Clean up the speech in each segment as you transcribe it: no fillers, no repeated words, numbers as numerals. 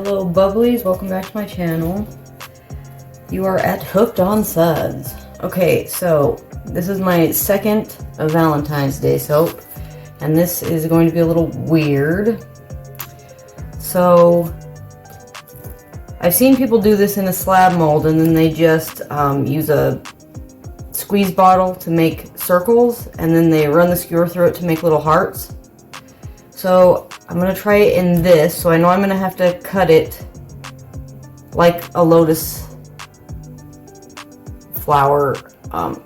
Hello bubblies, welcome back to my channel. You are at Hooked on Suds. Okay, so this is my second of Valentine's Day soap, and this is going to be a little weird. So I've seen people do this in a slab mold, and then they just use a squeeze bottle to make circles, and then they run the skewer through it to make little hearts. So I'm going to try it in this, so I know I'm going to have to cut it like a lotus flower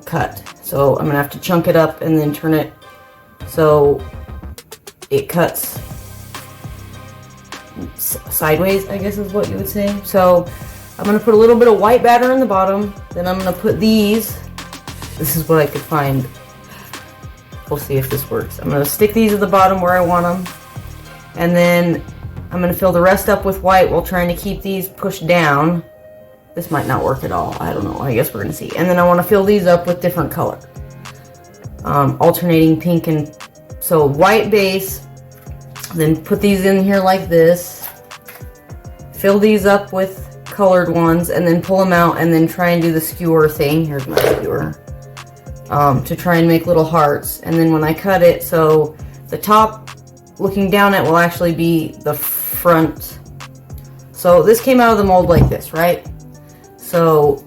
cut. So I'm going to have to chunk it up and then turn it so it cuts sideways, I guess is what you would say. So I'm going to put a little bit of white batter in the bottom, then I'm going to put these. This is what I could find. We'll see if this works. I'm going to stick these at the bottom where I want them. And then I'm going to fill the rest up with white while trying to keep these pushed down. This might not work at all. I don't know. I guess we're going to see. And then I want to fill these up with different color. Alternating pink and... So white base. Then put these in here like this. Fill these up with colored ones. And then pull them out and then try and do the skewer thing. Here's my skewer. To try and make little hearts. And then when I cut it, so the top looking down at will actually be the front. So this came out of the mold like this, right? So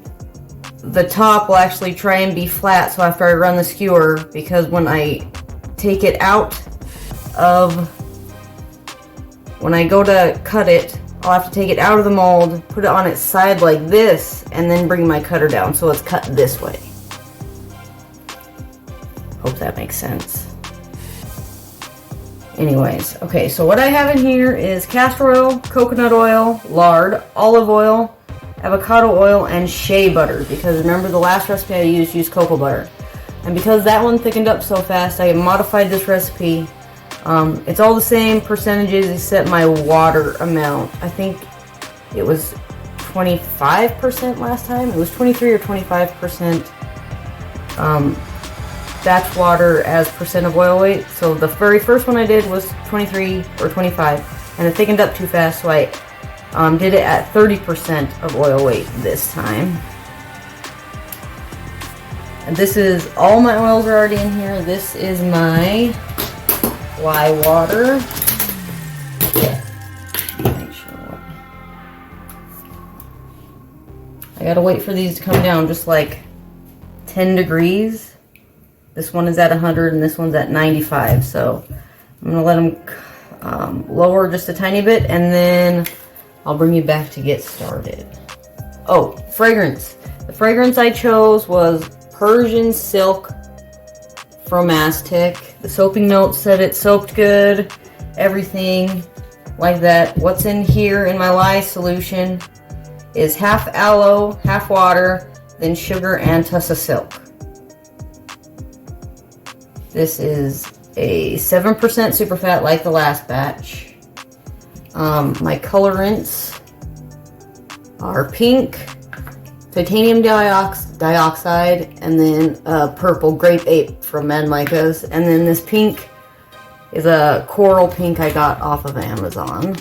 the top will actually try and be flat, so after I run the skewer, because when I take it out of, when I go to cut it, I'll have to take it out of the mold, put it on its side like this, and then bring my cutter down so it's cut this way. Hope that makes sense. Anyways, okay, so what I have in here is castor oil, coconut oil, lard, olive oil, avocado oil, and shea butter, because remember the last recipe I used cocoa butter. And because that one thickened up so fast, I modified this recipe. It's all the same percentages except my water amount. I think it was 25% last time. It was 23 or 25%. Batch water as percent of oil weight. So the very first one I did was 23 or 25, and it thickened up too fast, so I did it at 30% of oil weight this time. And this is, all my oils are already in here. This is my lye water. Make sure. I gotta wait for these to come down just like 10 degrees. This one is at 100 and this one's at 95. So I'm going to let them lower just a tiny bit, and then I'll bring you back to get started. Oh, fragrance. The fragrance I chose was Persian Silk from Aztec. The soaping notes said it soaped good, everything like that. What's in here in my lye solution is half aloe, half water, then sugar and tussa silk. This is a 7% superfat like the last batch. My colorants are pink, titanium dioxide, and then purple grape ape from Mad Micah's. And then this pink is a coral pink I got off of Amazon.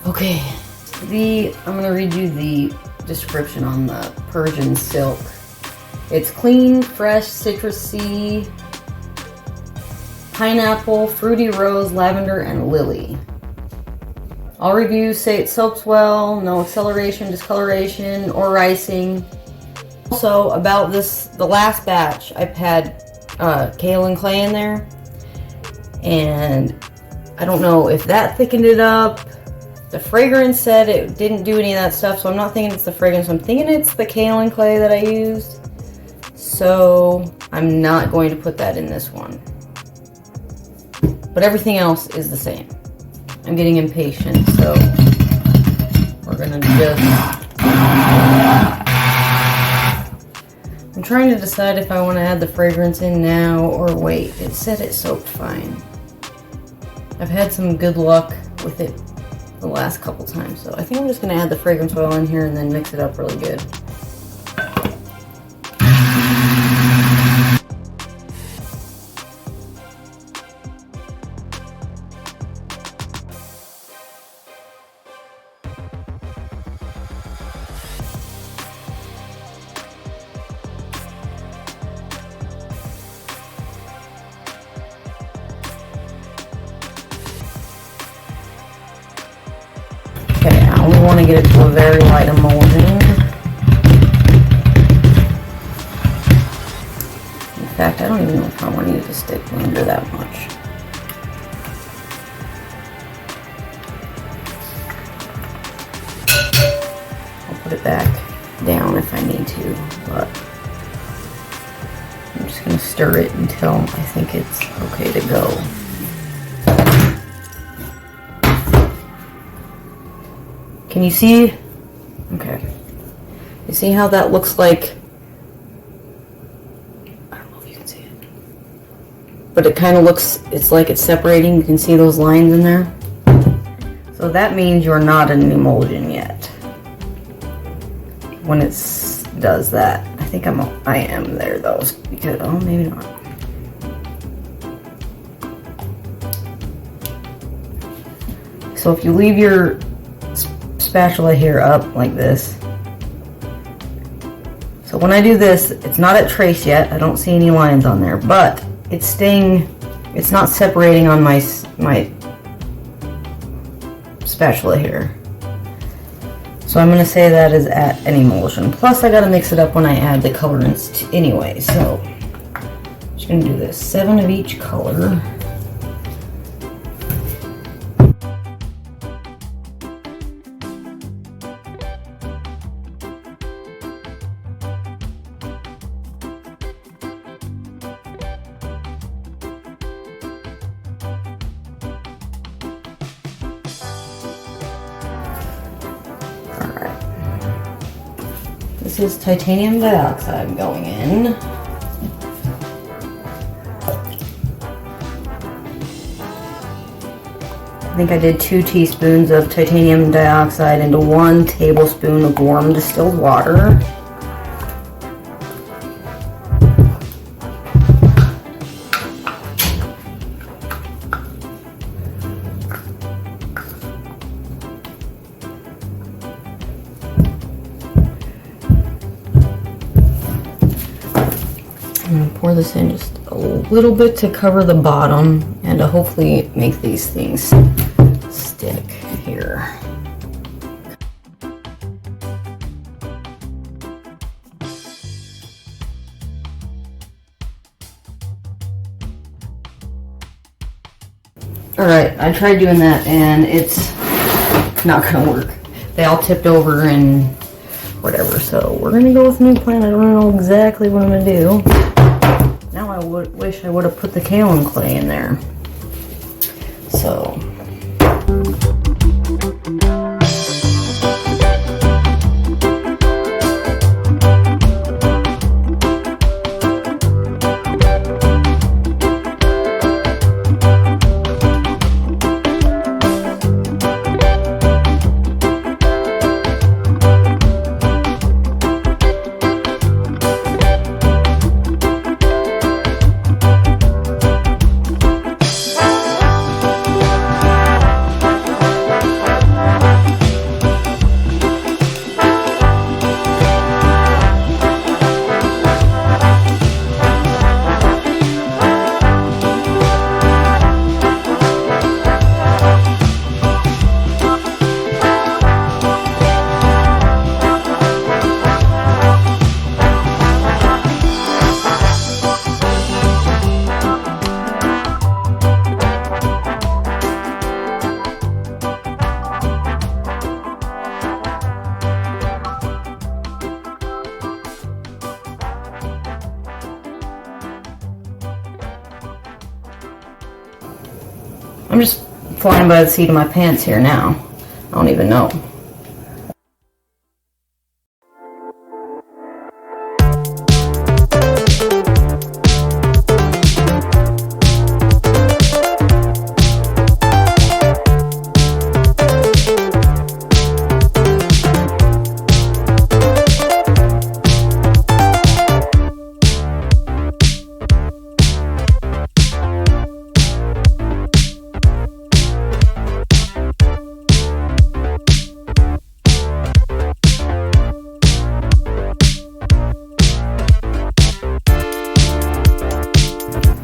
Okay, I'm going to read you the description on the Persian Silk. It's clean, fresh, citrusy, pineapple, fruity rose, lavender, and lily. All reviews say it soaps well, no acceleration, discoloration, or icing. Also, about this, the last batch, I've had kale and clay in there, and I don't know if that thickened it up. The fragrance said it didn't do any of that stuff, so I'm not thinking it's the fragrance. I'm thinking it's the kale and clay that I used. So I'm not going to put that in this one. But everything else is the same. I'm getting impatient, so we're gonna just... I'm trying to decide if I want to add the fragrance in now or wait. It said it soaped fine. I've had some good luck with it the last couple times, so I think I'm just gonna add the fragrance oil in here and then mix it up really good. want to get it to a very light emulsion. In fact, I don't even know if I want to use a stick blender that much. I'll put it back down if I need to, but I'm just going to stir it until I think it's okay to go. Can you see? Okay. You see how that looks like? I don't know if you can see it. But it kind of looks, it's like it's separating. You can see those lines in there. So that means you're not in an emulsion yet. When it does that. I think I am there though. Because, oh, maybe not. So if you leave your spatula here up like this. So when I do this, it's not at trace yet. I don't see any lines on there, but it's staying, it's not separating on my spatula here. So I'm going to say that is at an emulsion. Plus I got to mix it up when I add the colorants anyway. So I'm just going to do this, 7 of each color. This is titanium dioxide going in. I think I did 2 teaspoons of titanium dioxide into 1 tablespoon of warm distilled water. I'm going to pour this in just a little bit to cover the bottom and to hopefully make these things stick here. Alright, I tried doing that and it's not going to work. They all tipped over and whatever, so we're going to go with a new plan. I don't know exactly what I'm going to do. Now I wish I would have put the kaolin clay in there. So I'm just flying by the seat of my pants here now. I don't even know.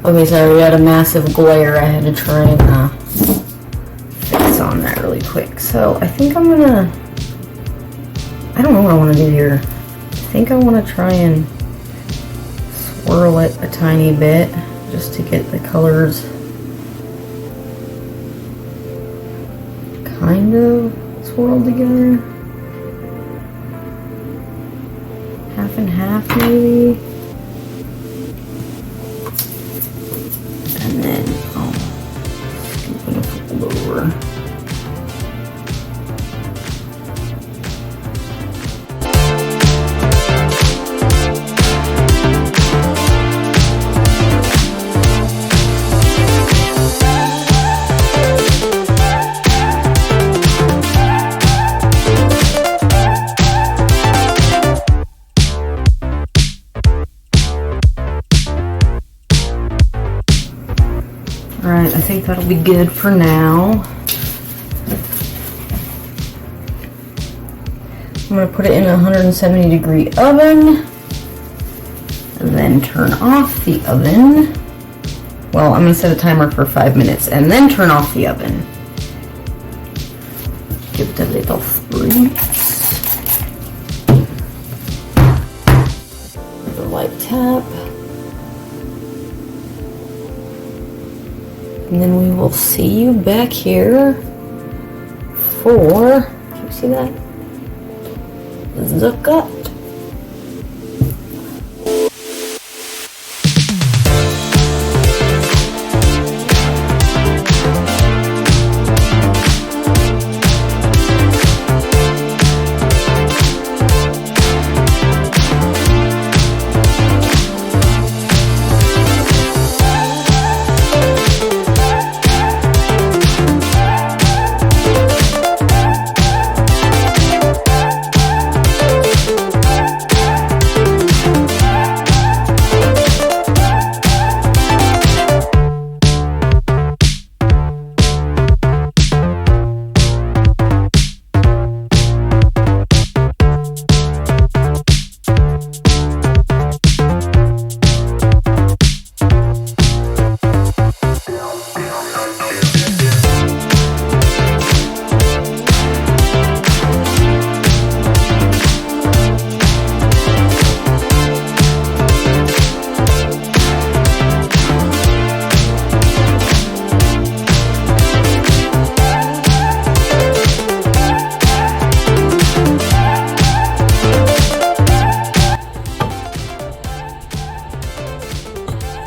Okay, sorry, we had a massive glare. I had to try and fix on that really quick. So I think I'm gonna I don't know what I want to do here. I think I want to try and swirl it a tiny bit just to get the colors kind of swirled together. Half and half maybe. And then I'll scoop it and fold over. Alright, I think that'll be good for now. I'm going to put it in a 170-degree oven and then turn off the oven. Well, I'm going to set a timer for 5 minutes and then turn off the oven. Give it a little spritz. The light tap. And then we will see you back here for, can you see that? The cut.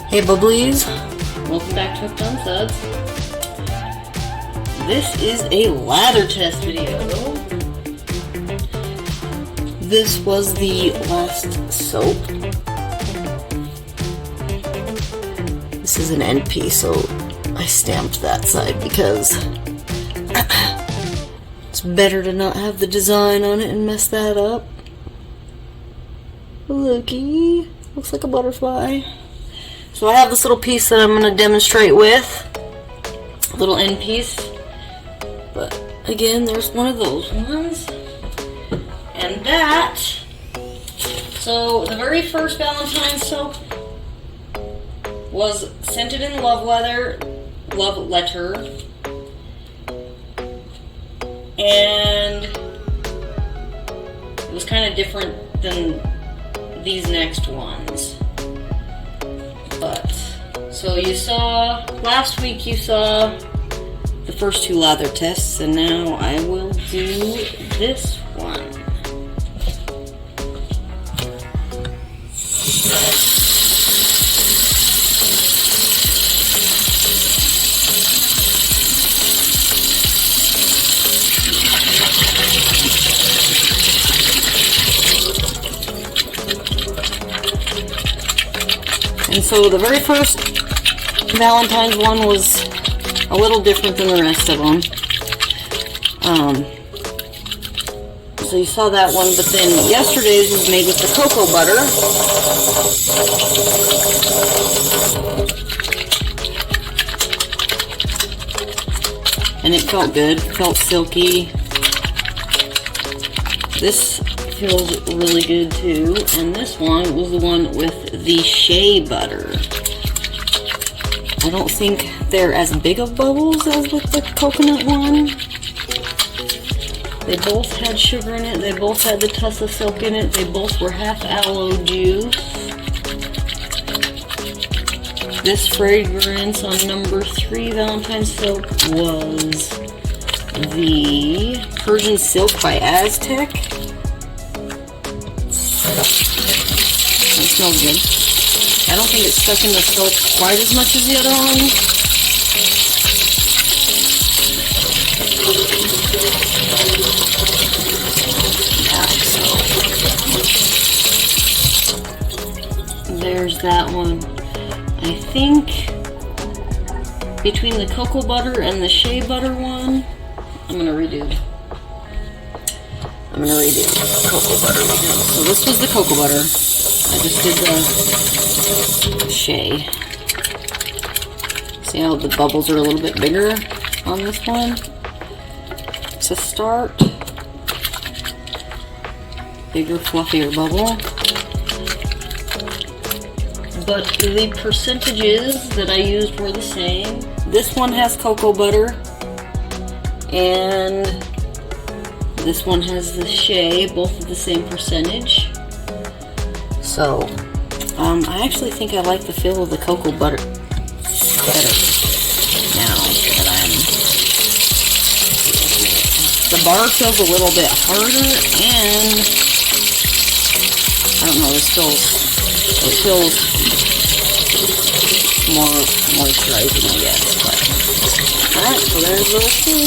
Hey bubblies, welcome back to Hooked on Suds. This is a lather test video. This was the last soap. This is an end piece, so I stamped that side because it's better to not have the design on it and mess that up. Looky, looks like a butterfly. So I have this little piece that I'm going to demonstrate with, a little end piece, but again, there's one of those ones, and that, so the very first Valentine's soap was scented in love letter, and it was kind of different than these next ones. But, so you saw, last week you saw the first two lather tests, and now I will do this one. And so the very first Valentine's one was a little different than the rest of them. So you saw that one, but then yesterday's was made with the cocoa butter. And it felt good, felt silky. This feels really good too, and this one was the one with the shea butter. I don't think they're as big of bubbles as with the coconut one, They both had sugar in it. They both had the Tussa Silk in it. They both were half aloe juice. This fragrance on number 3 Valentine's Silk was the Persian Silk by Aztec. It smells good. I don't think it's stuck in the silk quite as much as the other one. Yeah, so there's that one. I think between the cocoa butter and the shea butter one, I'm gonna redo the cocoa butter one. So this was the cocoa butter. I just did the shea. See how the bubbles are a little bit bigger on this one? To start, bigger, fluffier bubble. But the percentages that I used were the same. This one has cocoa butter, and this one has the shea, both of the same percentage. So, I actually think I like the feel of the cocoa butter better now that the bar feels a little bit harder, and I don't know, it feels more moisturizing, I guess. But alright, so there's those two.